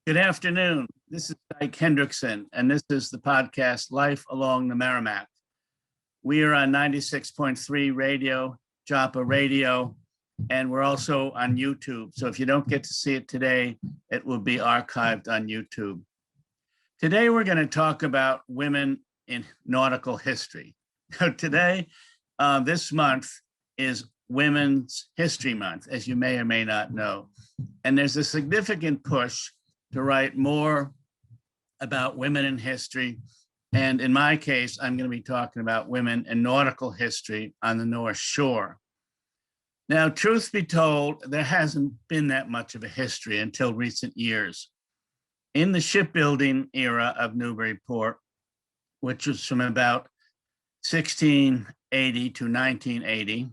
Good afternoon. This is Dyke Hendrickson, and this is the podcast Life Along the Merrimack. We are on 96.3 radio, Joppa Radio, and we're also on YouTube. So if you don't get to see it today, it will be archived on YouTube. Today, we're going to talk about women in nautical history. Today, this month is Women's History Month, as you may or may not know. And there's a significant push to write more about women in history. And in my case, I'm going to be talking about women in nautical history on the North Shore. Now, truth be told, there hasn't been that much of a history until recent years. In the shipbuilding era of Newburyport, which was from about 1680 to 1980,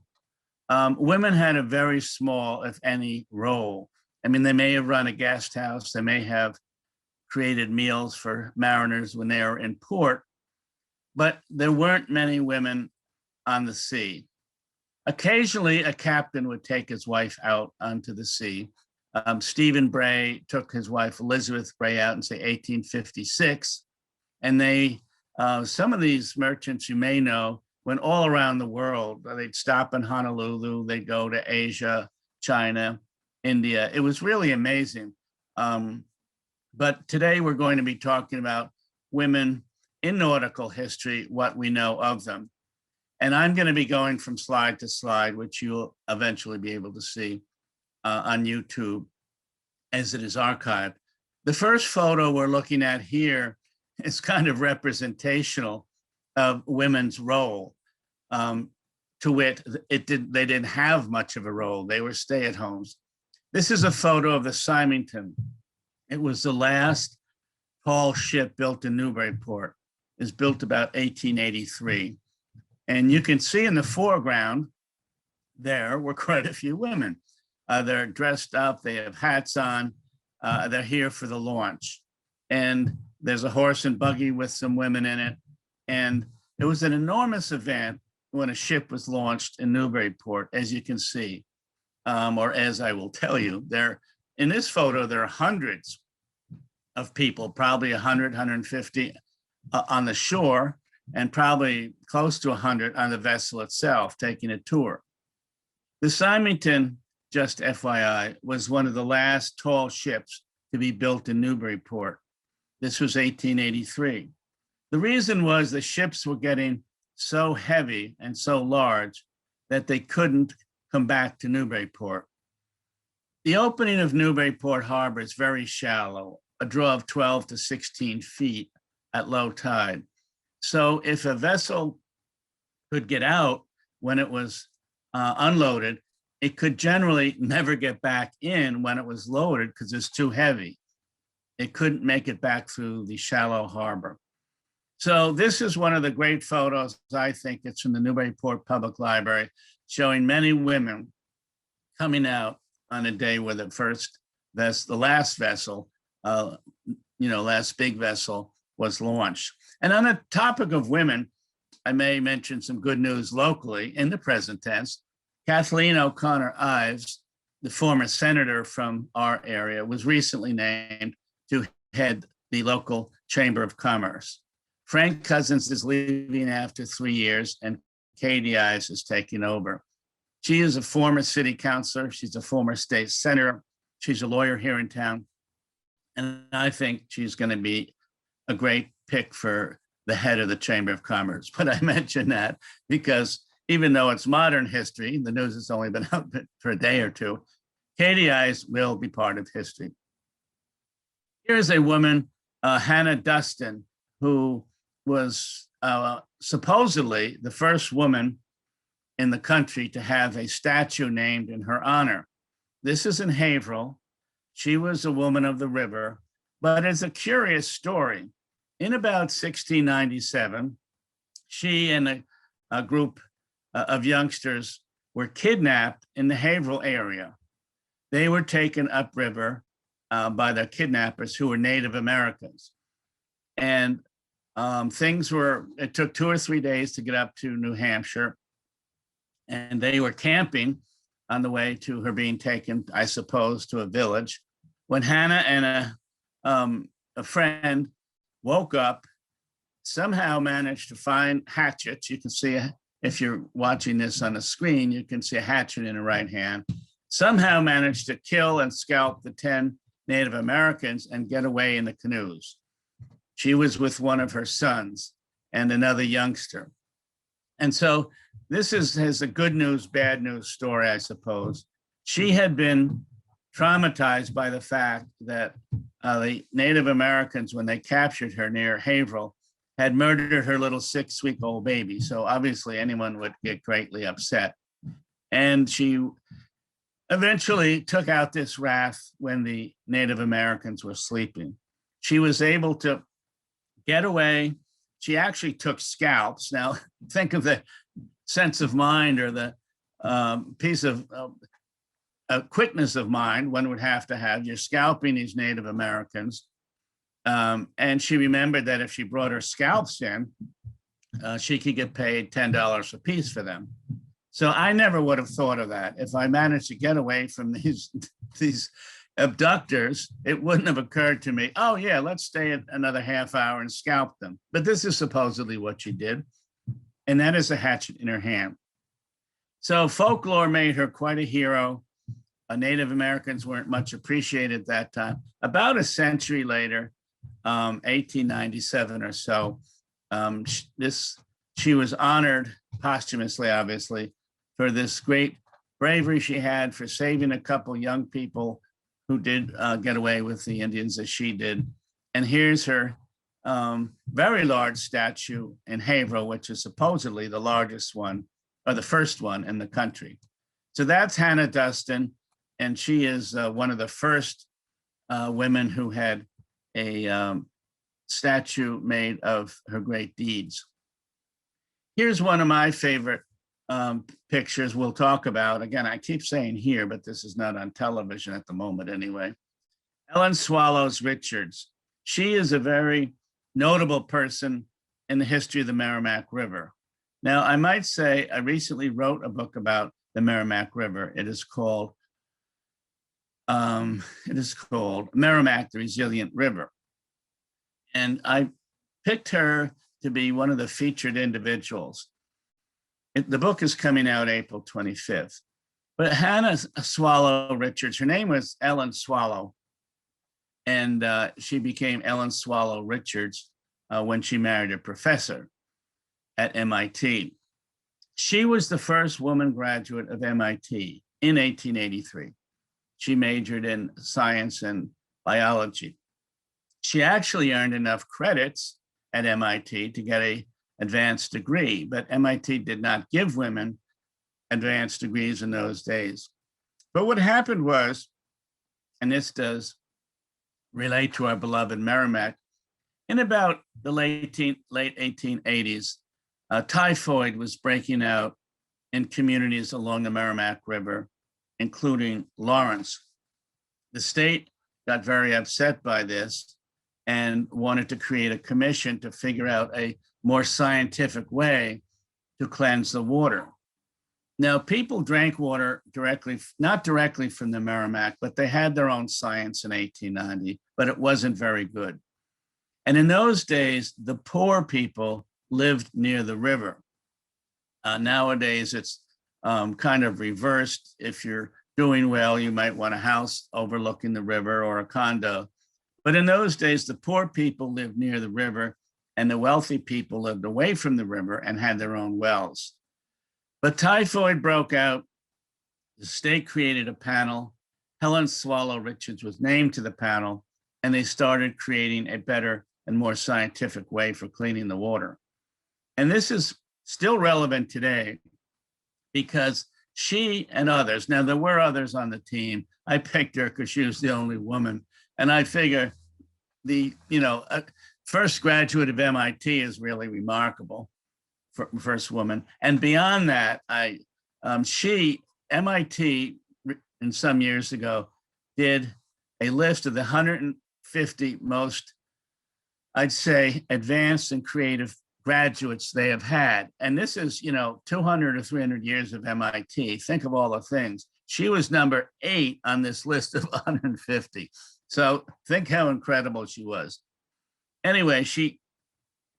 women had a very small, if any, role. I mean, they may have run a guest house, they may have created meals for mariners when they were in port, but there weren't many women on the sea. Occasionally, a captain would take his wife out onto the sea. Stephen Bray took his wife Elizabeth Bray out in, say, 1856, and some of these merchants you may know went all around the world. They'd stop in Honolulu, they'd go to Asia, China, India. It was really amazing. But today we're going to be talking about women in nautical history, what we know of them. And I'm going to be going from slide to slide, which you'll eventually be able to see on YouTube as it is archived. The first photo we're looking at here is kind of representational of women's role. To wit, they didn't have much of a role. They were stay-at-homes. This is a photo of the Symington. It was the last tall ship built in Newburyport. It was built about 1883. And you can see in the foreground, there were quite a few women. They're dressed up, they have hats on, they're here for the launch. And there's a horse and buggy with some women in it. And it was an enormous event when a ship was launched in Newburyport, as you can see. Or as I will tell you, in this photo, there are hundreds of people, probably 100, 150 on the shore, and probably close to 100 on the vessel itself, taking a tour. The Symington, just FYI, was one of the last tall ships to be built in Newburyport. This was 1883. The reason was the ships were getting so heavy and so large that they couldn't come back to Newburyport. The opening of Newburyport Harbor is very shallow, a draw of 12 to 16 feet at low tide. So if a vessel could get out when it was unloaded, it could generally never get back in when it was loaded because it's too heavy. It couldn't make it back through the shallow harbor. So this is one of the great photos, I think. It's from the Newburyport Public Library, showing many women coming out on a day where the last vessel, last big vessel was launched. And on the topic of women, I may mention some good news locally in the present tense. Kathleen O'Connor Ives, the former senator from our area, was recently named to head the local Chamber of Commerce. Frank Cousins is leaving after 3 years, and Katie Ives is taking over. She is a former city councilor. She's a former state senator. She's a lawyer here in town. And I think she's going to be a great pick for the head of the Chamber of Commerce. But I mention that because even though it's modern history, the news has only been out for a day or two, Katie Ives will be part of history. Here's a woman, Hannah Dustin, who was supposedly the first woman in the country to have a statue named in her honor. This is in Haverhill. She was a woman of the river, but it's a curious story. In about 1697, she and a group of youngsters were kidnapped in the Haverhill area. They were taken upriver by their kidnappers who were Native Americans. And it took 2 or 3 days to get up to New Hampshire. And they were camping on the way to her being taken, I suppose, to a village, when Hannah and a friend woke up, somehow managed to find hatchets. You can see, if you're watching this on the screen, you can see a hatchet in her right hand. Somehow managed to kill and scalp the 10 Native Americans and get away in the canoes. She was with one of her sons and another youngster. And so this is a good news, bad news story, I suppose. She had been traumatized by the fact that the Native Americans, when they captured her near Haverhill, had murdered her little 6-week-old baby. So obviously anyone would get greatly upset. And she eventually took out this wrath when the Native Americans were sleeping. She was able to get away. She actually took scalps. Now, think of the sense of mind or the piece of quickness of mind one would have to have. You're scalping these Native Americans. And she remembered that if she brought her scalps in, she could get paid $10 a piece for them. So I never would have thought of that. If I managed to get away from these abductors, it wouldn't have occurred to me, oh yeah, let's stay another half hour and scalp them. But this is supposedly what she did. And that is a hatchet in her hand. So folklore made her quite a hero. Native Americans weren't much appreciated at that time. About a century later, 1897 or so, she was honored posthumously, obviously, for this great bravery she had for saving a couple young people who did get away with the Indians as she did. And here's her very large statue in Haverhill, which is supposedly the largest one, or the first one in the country. So that's Hannah Duston, and she is one of the first women who had a statue made of her great deeds. Here's one of my favorite pictures we'll talk about. Again, I keep saying here, but this is not on television at the moment anyway. Ellen Swallows Richards. She is a very notable person in the history of the Merrimack River. Now, I might say I recently wrote a book about the Merrimack River. It is called Merrimack, the Resilient River. And I picked her to be one of the featured individuals. The book is coming out April 25th. But Hannah Swallow Richards, her name was Ellen Swallow, and she became Ellen Swallow Richards when she married a professor at MIT. She was the first woman graduate of MIT in 1883. She majored in science and biology. She actually earned enough credits at MIT to get an advanced degree, but MIT did not give women advanced degrees in those days. But what happened was, and this does relate to our beloved Merrimack, in about the late 1880s, typhoid was breaking out in communities along the Merrimack River, including Lawrence. The state got very upset by this and wanted to create a commission to figure out a more scientific way to cleanse the water. Now, people drank water not directly from the Merrimack, but they had their own science in 1890, but it wasn't very good. And in those days, the poor people lived near the river. Nowadays, it's kind of reversed. If you're doing well, you might want a house overlooking the river or a condo. But in those days, the poor people lived near the river and the wealthy people lived away from the river and had their own wells. But typhoid broke out. The state created a panel. Helen Swallow Richards was named to the panel, and they started creating a better and more scientific way for cleaning the water. And this is still relevant today because she and others, now there were others on the team. I picked her because she was the only woman. And I figure the, first graduate of MIT is really remarkable, for first woman. And beyond that, MIT, in some years ago, did a list of the 150 most, I'd say, advanced and creative graduates they have had. And this is, 200 or 300 years of MIT. Think of all the things. She was number 8 on this list of 150. So think how incredible she was. Anyway, she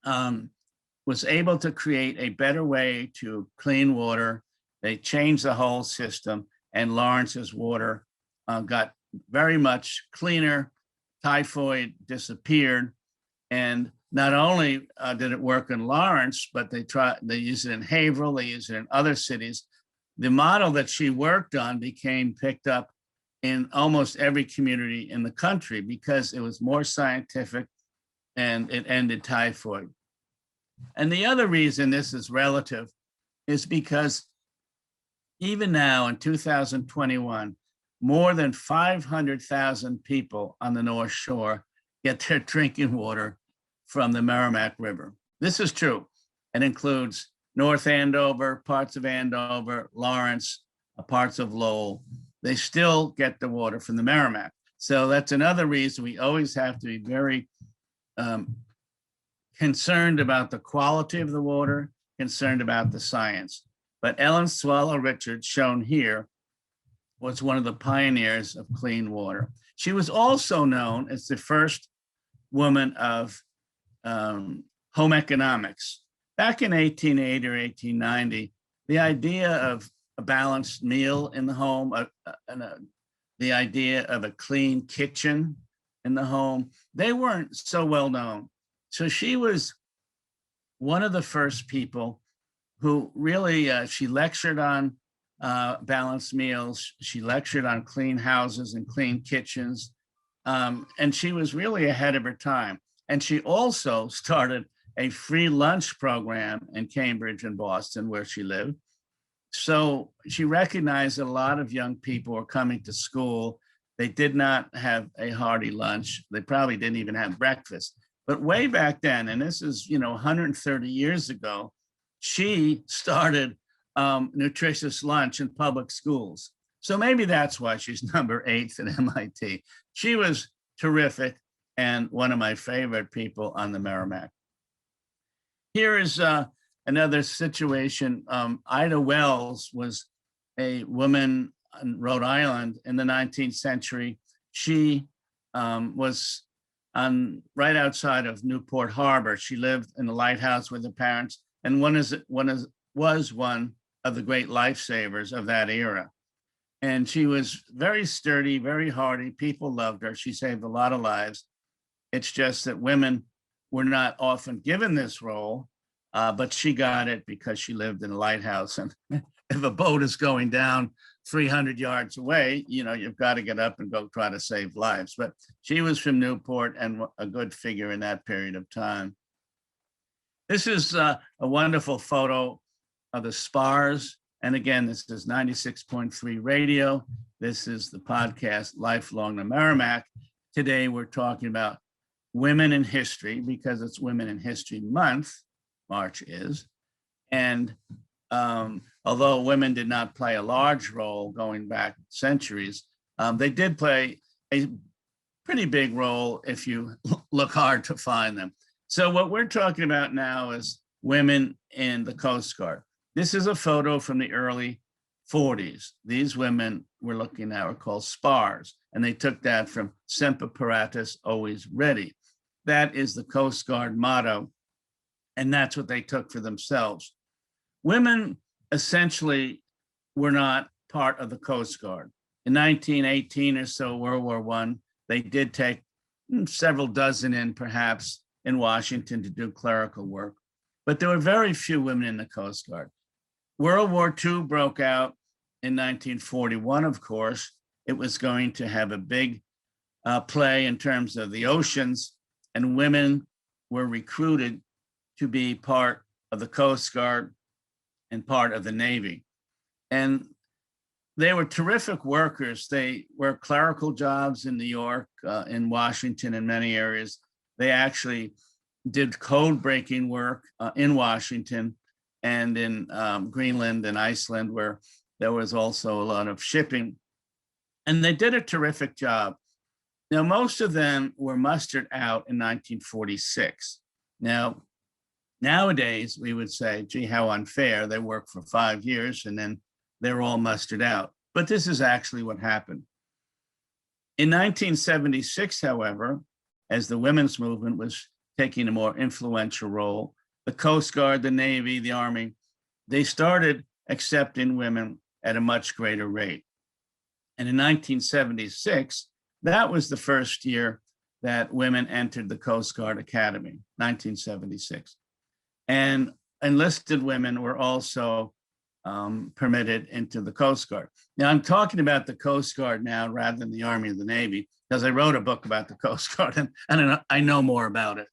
was able to create a better way to clean water. They changed the whole system, and Lawrence's water got very much cleaner. Typhoid disappeared. And not only did it work in Lawrence, but they used it in Haverhill, they used it in other cities. The model that she worked on became picked up in almost every community in the country because it was more scientific and it ended typhoid. And the other reason this is relative is because even now in 2021, more than 500,000 people on the North Shore get their drinking water from the Merrimack River. This is true. It includes North Andover, parts of Andover, Lawrence, parts of Lowell. They still get the water from the Merrimack. So that's another reason we always have to be very concerned about the quality of the water, concerned about the science. But Ellen Swallow Richards, shown here, was one of the pioneers of clean water. She was also known as the first woman of home economics. Back in 1880 or 1890, the idea of a balanced meal in the home, the idea of a clean kitchen in the home, they weren't so well known. So she was one of the first people who really, she lectured on balanced meals. She lectured on clean houses and clean kitchens. And she was really ahead of her time. And she also started a free lunch program in Cambridge and Boston, where she lived. So she recognized that a lot of young people were coming to school. They did not have a hearty lunch. They probably didn't even have breakfast. But way back then, and this is 130 years ago, she started nutritious lunch in public schools. So maybe that's why she's number 8 at MIT. She was terrific and one of my favorite people on the Merrimack. Here is another situation. Ida Wells was a woman in Rhode Island in the 19th century. She was right outside of Newport Harbor. She lived in a lighthouse with her parents, and was one of the great lifesavers of that era. And she was very sturdy, very hardy. People loved her. She saved a lot of lives. It's just that women were not often given this role, but she got it because she lived in a lighthouse. And if a boat is going down 300 yards away, you've got to get up and go try to save lives. But she was from Newport and a good figure in that period of time. This is a wonderful photo of the spars. And again, this is 96.3 radio. This is the podcast Life Along the Merrimack. Today, we're talking about women in history because it's Women in History Month, March is. And although women did not play a large role going back centuries, they did play a pretty big role if you look hard to find them. So what we're talking about now is women in the Coast Guard. This is a photo from the early 40s. These women we're looking at are called spars, and they took that from Semper Paratus, always ready. That is the Coast Guard motto, and that's what they took for themselves. Women essentially were not part of the Coast Guard. In 1918 or so, World War I, they did take several dozen in, perhaps, in Washington to do clerical work, but there were very few women in the Coast Guard. World War II broke out in 1941, of course. It was going to have a big play in terms of the oceans, and women were recruited to be part of the Coast Guard and part of the Navy. And they were terrific workers. They worked clerical jobs in New York, in Washington, in many areas. They actually did code-breaking work in Washington and in Greenland and Iceland, where there was also a lot of shipping. And they did a terrific job. Now, most of them were mustered out in 1946. Now, nowadays, we would say, gee, how unfair. They work for 5 years and then they're all mustered out. But this is actually what happened. In 1976, however, as the women's movement was taking a more influential role, the Coast Guard, the Navy, the Army, they started accepting women at a much greater rate. And in 1976, that was the first year that women entered the Coast Guard Academy, 1976. And enlisted women were also permitted into the Coast Guard. Now, I'm talking about the Coast Guard now rather than the Army or the Navy, because I wrote a book about the Coast Guard and I know more about it.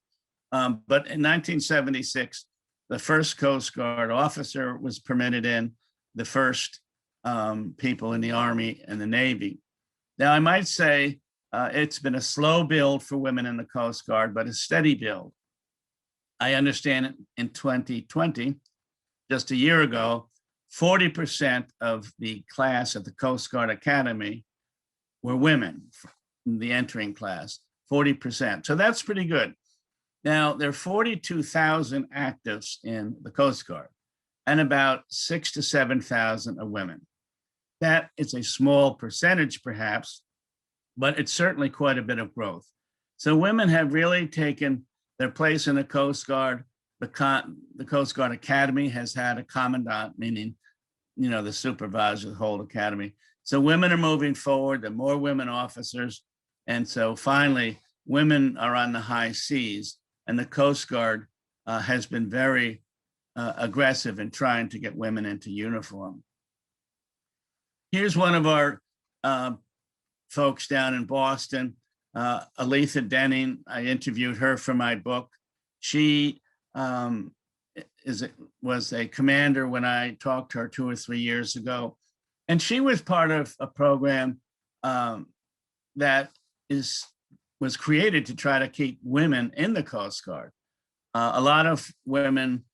But in 1976, the first Coast Guard officer was permitted in, the first people in the Army and the Navy. Now, I might say it's been a slow build for women in the Coast Guard, but a steady build. I understand in 2020, just a year ago, 40% of the class at the Coast Guard Academy were women in the entering class, 40%. So that's pretty good. Now, there are 42,000 actives in the Coast Guard, and about 6,000 to 7,000 are women. That is a small percentage, perhaps, but it's certainly quite a bit of growth. So women have really taken their place in the Coast Guard. The Coast Guard Academy has had a commandant, meaning, you know, the supervisor of the whole academy. So women are moving forward. There are more women officers. And so finally, women are on the high seas. And the Coast Guard has been very aggressive in trying to get women into uniform. Here's one of our folks down in Boston, Eletha Dunning. I interviewed her for my book. She was a commander when I talked to her 2 or 3 years ago. And she was part of a program that was created to try to keep women in the Coast Guard. A lot of women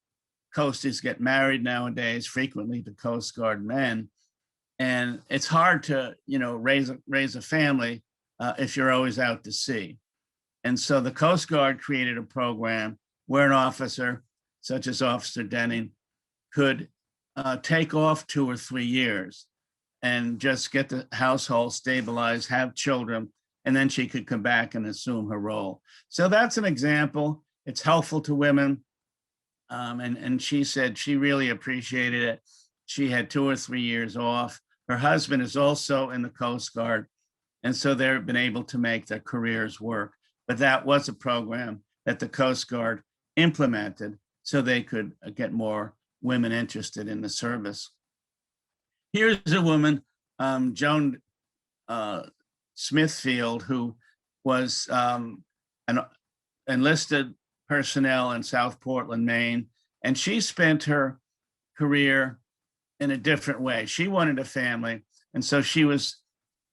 coasties get married nowadays, frequently to Coast Guard men. And it's hard to, you know, raise a family if you're always out to sea. And so the Coast Guard created a program where an officer, such as Officer Dunning, could take off 2 or 3 years and just get the household stabilized, have children, and then she could come back and assume her role. So that's an example. It's helpful to women. And she said she really appreciated it. She had 2 or 3 years off. Her husband is also in the Coast Guard. And so they've been able to make their careers work. But that was a program that the Coast Guard implemented so they could get more women interested in the service. Here's a woman, Joan Smithfield, who was an enlisted personnel in South Portland, Maine, and she spent her career in a different way. She wanted a family, and so she was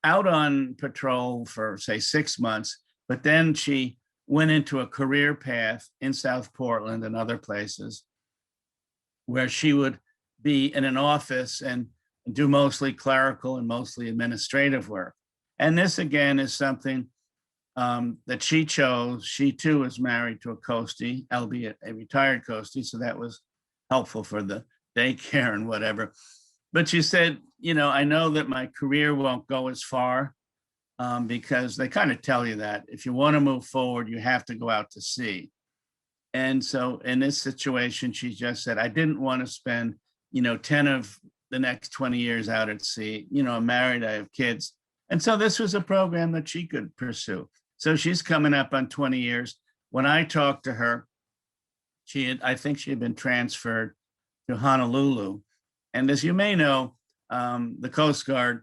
out on patrol for, say, 6 months, but then she went into a career path in South Portland and other places where she would be in an office and do mostly clerical and mostly administrative work. And this, again, is something that she chose. She, too, is married to a coastie, albeit a retired coastie, so that was helpful for the daycare and whatever. But she said, you know, I know that my career won't go as far because they kind of tell you that if you want to move forward, you have to go out to sea. And so in this situation, she just said, I didn't want to spend, you know, 10 of the next 20 years out at sea. You know, I'm married, I have kids. And so this was a program that she could pursue. So she's coming up on 20 years. When I talked to her, I think she had been transferred to Honolulu. And as you may know, the Coast Guard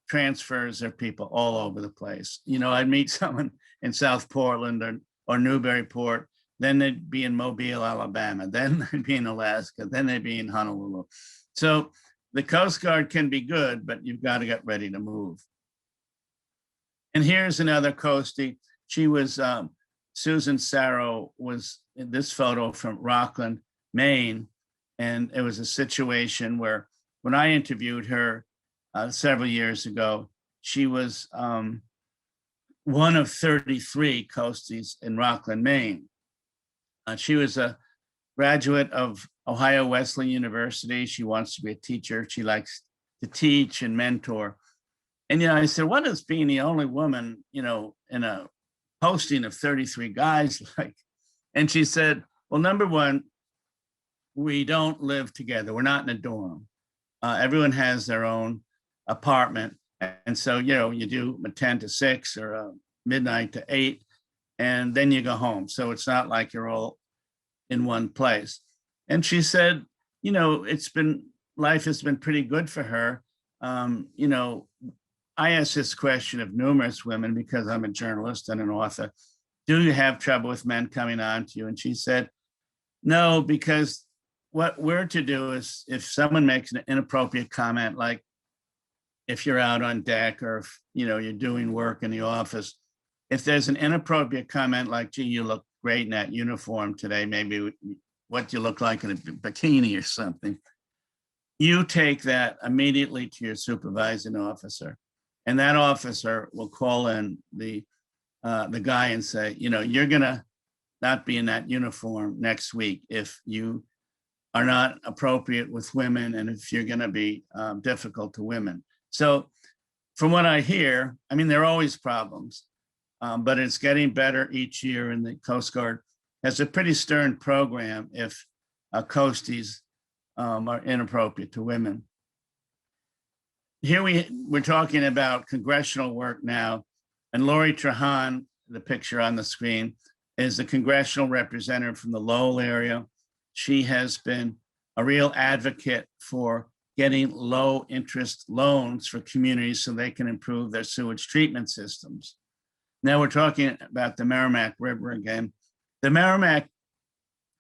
transfers their people all over the place. You know, I'd meet someone in South Portland or Newburyport, then they'd be in Mobile, Alabama, then they'd be in Alaska, then they'd be in Honolulu. So the Coast Guard can be good, but you've got to get ready to move. And here's another coastie. She was, Susan Sarro was in this photo from Rockland, Maine. And it was a situation where when I interviewed her several years ago, she was one of 33 coasties in Rockland, Maine. She was a graduate of Ohio Wesleyan University. She wants to be a teacher. She likes to teach and mentor. And, I said, what is being the only woman, in a posting of 33 guys like? And she said, well, number one, we don't live together. We're not in a dorm. Everyone has their own apartment. And so, you do a 10 to 6 or a midnight to 8, and then you go home. So it's not like you're all in one place. And she said, life has been pretty good for her. I asked this question of numerous women because I'm a journalist and an author. Do you have trouble with men coming on to you? And she said, no, because what we're to do is if someone makes an inappropriate comment, like if you're out on deck or if, you're doing work in the office, if there's an inappropriate comment like, gee, you look great in that uniform today, maybe what you look like in a bikini or something, you take that immediately to your supervising officer. And that officer will call in the guy and say, you're going to not be in that uniform next week if you are not appropriate with women and if you're going to be difficult to women. So from what I hear, there are always problems, but it's getting better each year. And the Coast Guard has a pretty stern program if coasties are inappropriate to women. Here we're talking about congressional work now, and Lori Trahan, the picture on the screen, is the congressional representative from the Lowell area. She has been a real advocate for getting low interest loans for communities so they can improve their sewage treatment systems. Now we're talking about the Merrimack River again. The Merrimack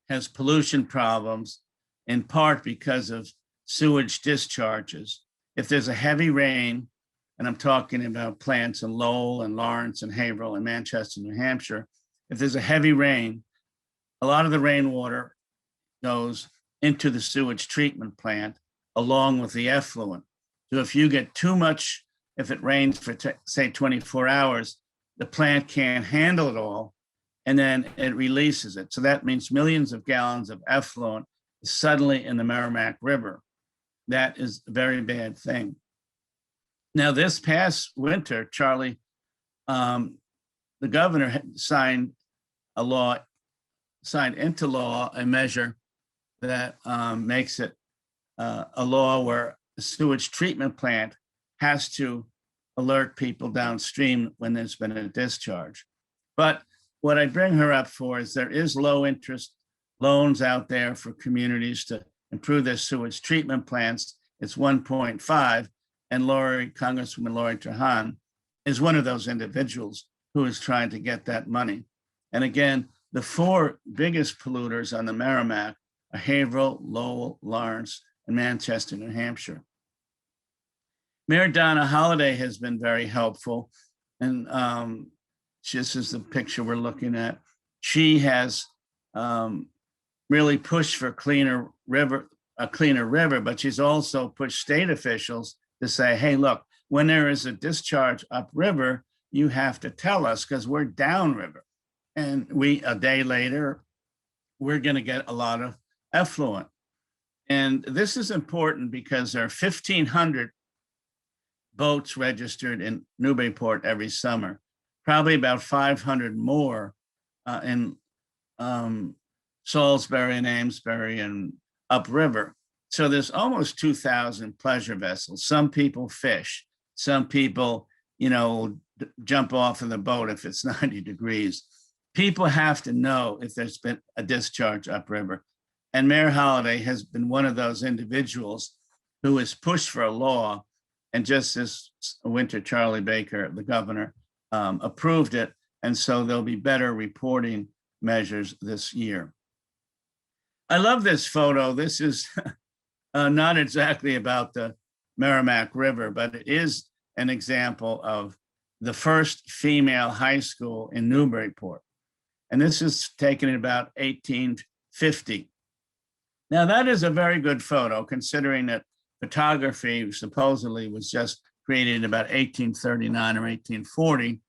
has pollution problems in part because of sewage discharges. If there's a heavy rain, and I'm talking about plants in Lowell and Lawrence and Haverhill and Manchester, New Hampshire, if there's a heavy rain, a lot of the rainwater goes into the sewage treatment plant along with the effluent. So if you get too much, if it rains for say 24 hours, the plant can't handle it all, and then it releases it. So that means millions of gallons of effluent is suddenly in the Merrimack River. That is a very bad thing. Now, this past winter, Charlie, the governor had signed into law a measure that makes it a law where a sewage treatment plant has to alert people downstream when there's been a discharge. But what I bring her up for is there is low interest loans out there for communities to improve their sewage treatment plants. It's 1.5, and Congresswoman Lori Trahan is one of those individuals who is trying to get that money. And again, the 4 biggest polluters on the Merrimack are Haverhill, Lowell, Lawrence, and Manchester, New Hampshire. Mayor Donna Holiday has been very helpful, and this is the picture we're looking at. She has really pushed for a cleaner river, but she's also pushed state officials to say, hey, look, when there is a discharge upriver, you have to tell us because we're downriver. And a day later, we're going to get a lot of effluent. And this is important because there are 1,500 boats registered in Newburyport every summer, probably about 500 more in Salisbury and Amesbury and upriver. So there's almost 2,000 pleasure vessels. Some people fish, some people, jump off of the boat if it's 90 degrees. People have to know if there's been a discharge upriver. And Mayor Holiday has been one of those individuals who has pushed for a law. And just this winter, Charlie Baker, the governor, approved it. And so there'll be better reporting measures this year. I love this photo. This is not exactly about the Merrimack River, but it is an example of the first female high school in Newburyport. And this is taken in about 1850. Now, that is a very good photo, considering that photography supposedly was just created in about 1839 or 1840.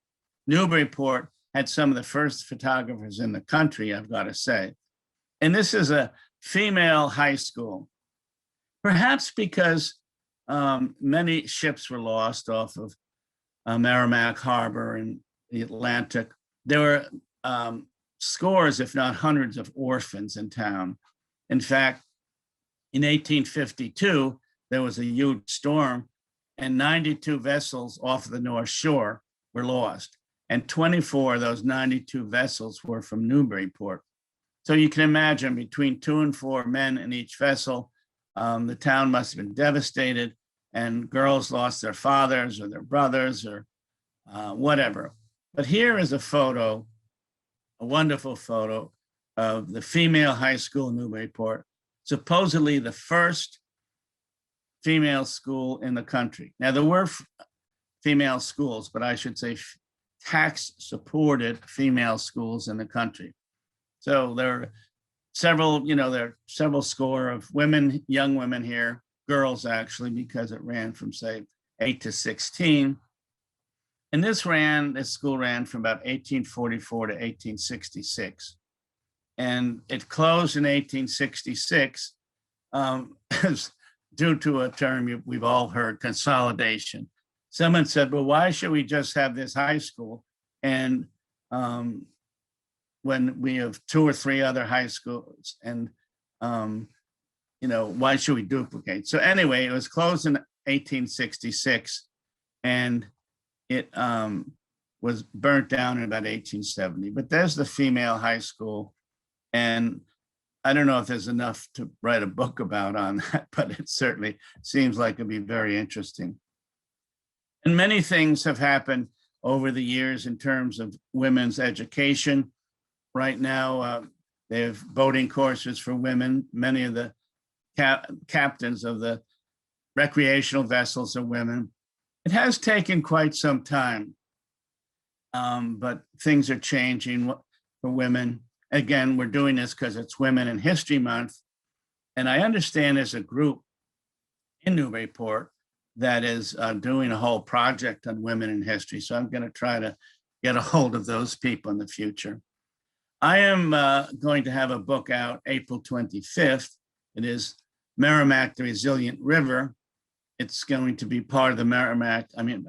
Newburyport had some of the first photographers in the country, I've got to say. And this is a female high school, perhaps because many ships were lost off of Merrimack Harbor and the Atlantic. There were scores, if not hundreds, of orphans in town. In fact, in 1852, there was a huge storm and 92 vessels off the North Shore were lost. And 24 of those 92 vessels were from Newburyport. So you can imagine between 2 and 4 men in each vessel, the town must have been devastated, and girls lost their fathers or their brothers or whatever. But here is a photo, a wonderful photo of the female high school in Newburyport, supposedly the first female school in the country. Now, there were female schools, but I should say tax-supported female schools in the country. So there are several, there are several score of women, young women here, girls actually, because it ran from, say, 8 to 16. And this school ran from about 1844 to 1866. And it closed in 1866 due to a term we've all heard, consolidation. Someone said, well, why should we just have this high school? And when we have 2 or 3 other high schools, and why should we duplicate? So anyway, it was closed in 1866, and it was burnt down in about 1870. But there's the female high school, and I don't know if there's enough to write a book about on that, but it certainly seems like it'd be very interesting. And many things have happened over the years in terms of women's education. Right now, they have boating courses for women. Many of the captains of the recreational vessels are women. It has taken quite some time, but things are changing for women. Again, we're doing this because it's Women in History Month. And I understand there's a group in Newburyport that is doing a whole project on women in history. So I'm going to try to get a hold of those people in the future. I am going to have a book out April 25th. It is Merrimack, the Resilient River. It's going to be part of the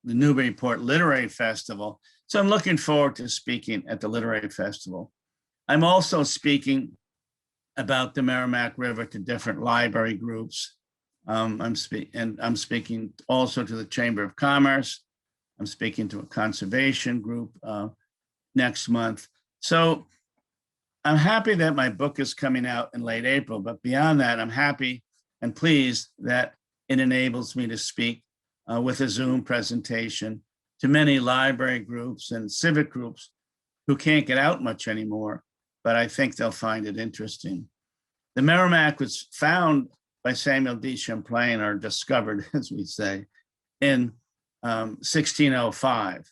Newburyport Literary Festival. So I'm looking forward to speaking at the Literary Festival. I'm also speaking about the Merrimack River to different library groups. I'm speaking also to the Chamber of Commerce. I'm speaking to a conservation group next month. So I'm happy that my book is coming out in late April, but beyond that, I'm happy and pleased that it enables me to speak with a Zoom presentation to many library groups and civic groups who can't get out much anymore, but I think they'll find it interesting. The Merrimack was found by Samuel D. Champlain, or discovered, as we say, in 1605.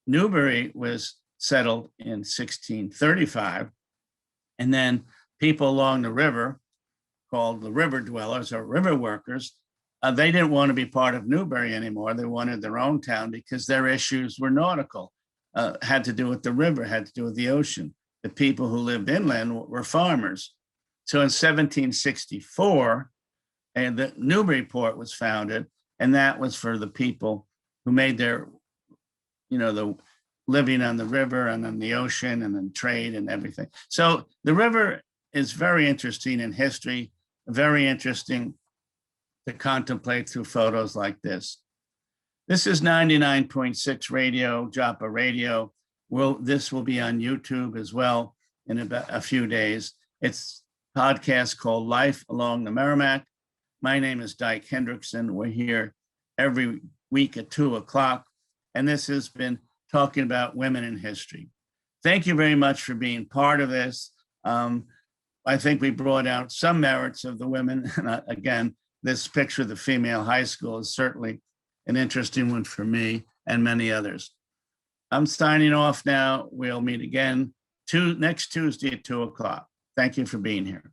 Newbury was settled in 1635, and then people along the river, called the river dwellers or river workers, they didn't want to be part of Newbury anymore. They wanted their own town because their issues were nautical, had to do with the river, had to do with the ocean. The people who lived inland were farmers. So in 1764, and the Newburyport was founded, and that was for the people who made their, the living on the river and on the ocean and then trade and everything. So the river is very interesting in history, very interesting to contemplate through photos like this. This is 99.6 radio, Joppa Radio. This will be on YouTube as well in about a few days. It's a podcast called Life Along the Merrimack. My name is Dyke Hendrickson. We're here every week at 2:00, and this has been talking about women in history. Thank you very much for being part of this. I think we brought out some merits of the women. And again, this picture of the female high school is certainly an interesting one for me and many others. I'm signing off now. We'll meet again next Tuesday at 2:00. Thank you for being here.